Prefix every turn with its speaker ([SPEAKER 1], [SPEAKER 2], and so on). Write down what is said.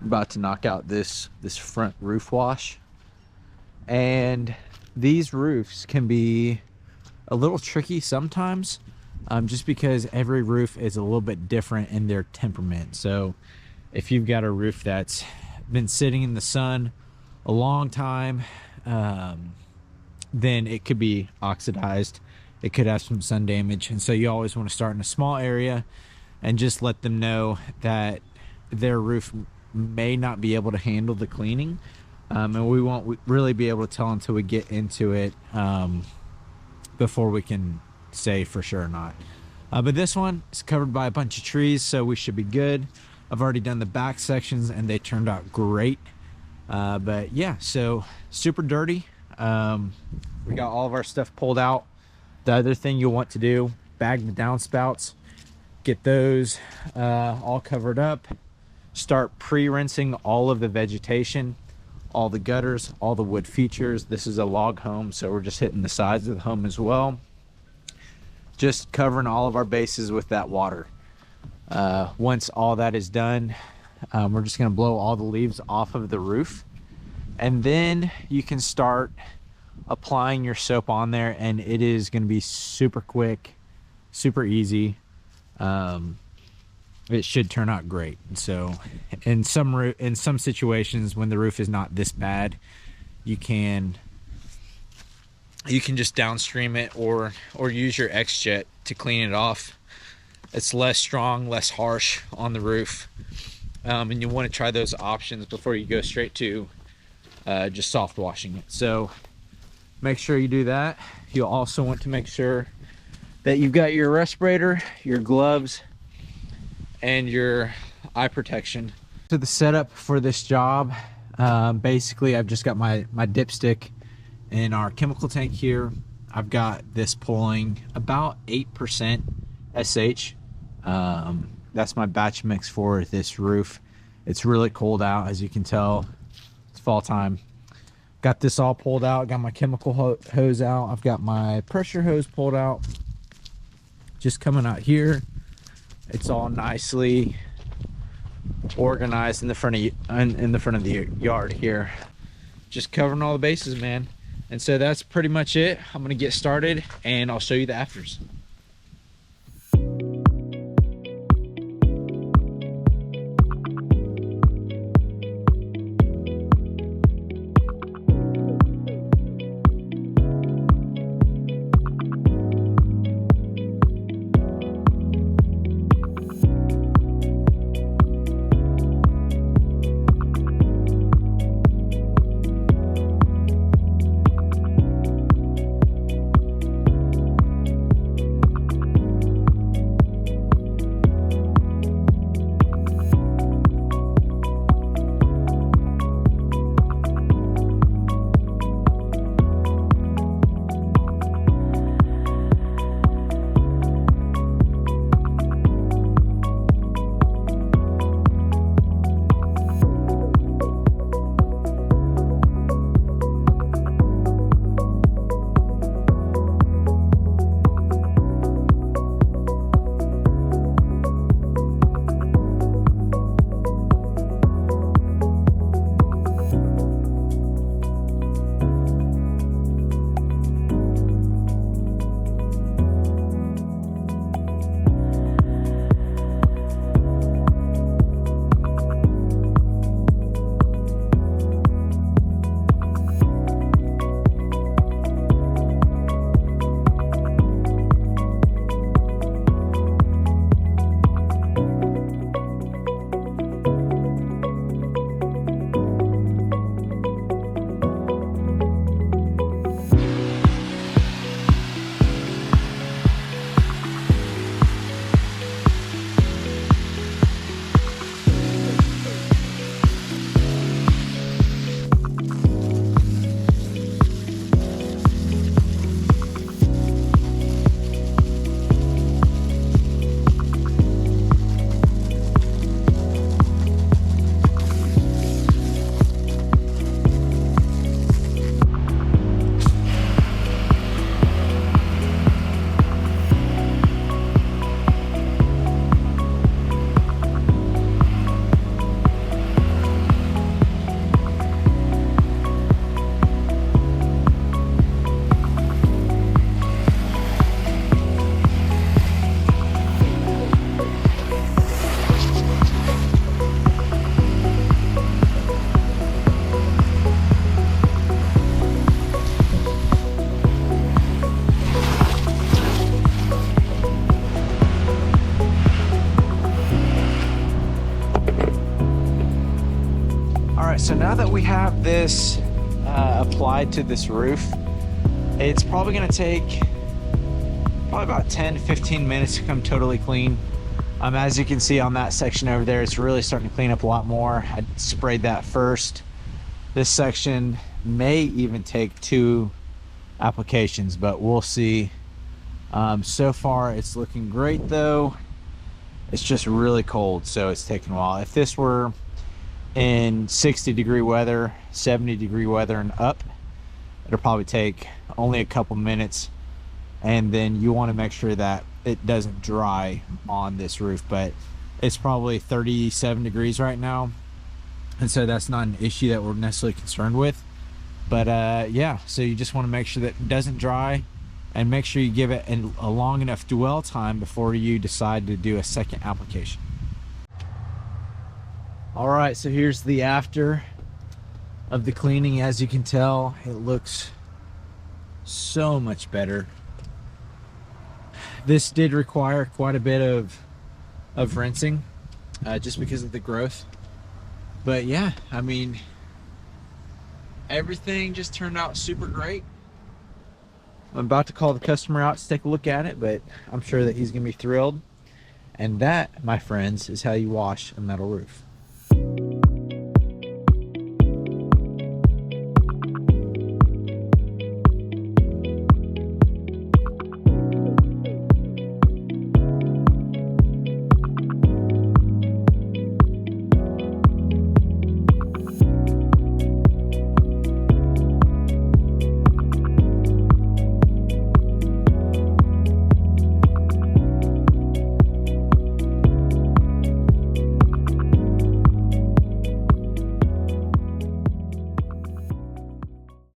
[SPEAKER 1] about to knock out this front roof wash. And these roofs can be a little tricky sometimes, just because every roof is a little bit different in their temperament. So if you've got a roof that's been sitting in the sun a long time, then it could be oxidized. It could have some sun damage. And so you always want to start in a small area and just let them know that their roof may not be able to handle the cleaning. And we won't really be able to tell until we get into it, before we can say for sure or not. But this one is covered by a bunch of trees, so we should be good. I've already done the back sections and they turned out great. But yeah, so super dirty. We got all of our stuff pulled out. The other thing you'll want to do, bag the downspouts, get those all covered up, start pre-rinsing all of the vegetation, all the gutters, all the wood features. This is a log home, so we're just hitting the sides of the home as well. Just covering all of our bases with that water. Once all that is done, we're just gonna blow all the leaves off of the roof, and then you can start applying your soap on there, and it is gonna be super quick, super easy. It should turn out great. So in some situations when the roof is not this bad, you can just downstream it or use your X-Jet to clean it off. It's less strong, less harsh on the roof, and you want to try those options before you go straight to just soft washing it. So make sure you do that. You'll also want to make sure that you've got your respirator, your gloves, and your eye protection. So the setup for this job, basically I've just got my dipstick in our chemical tank here. I've got this pulling about 8% SH. That's my batch mix for this roof. It's really cold out, as you can tell. It's fall time. Got this all pulled out, got my chemical hose out. I've got my pressure hose pulled out. Just coming out here. It's all nicely organized in the front of the yard here. Just covering all the bases, man. And so that's pretty much it. I'm gonna get started and I'll show you the afters. right, so now that we have this applied to this roof, it's probably going to take about 10 to 15 minutes to come totally clean. As you can see on that section over there, it's really starting to clean up a lot more. I sprayed that first. This section may even take 2 applications, but we'll see. So far it's looking great though. It's just really cold, so it's taking a while. If this were in 60-degree weather, 70-degree weather and up, it'll probably take only a couple minutes. And then you want to make sure that it doesn't dry on this roof, but it's probably 37 degrees right now, and so that's not an issue that we're necessarily concerned with. But yeah, so you just want to make sure that it doesn't dry, and make sure you give it a long enough dwell time before you decide to do a second application. All right, so here's the after of the cleaning. As you can tell, it looks so much better. This did require quite a bit of rinsing, just because of the growth. But yeah, I mean, everything just turned out super great. I'm about to call the customer out to take a look at it, but I'm sure that he's gonna be thrilled. And that, my friends, is how you wash a metal roof.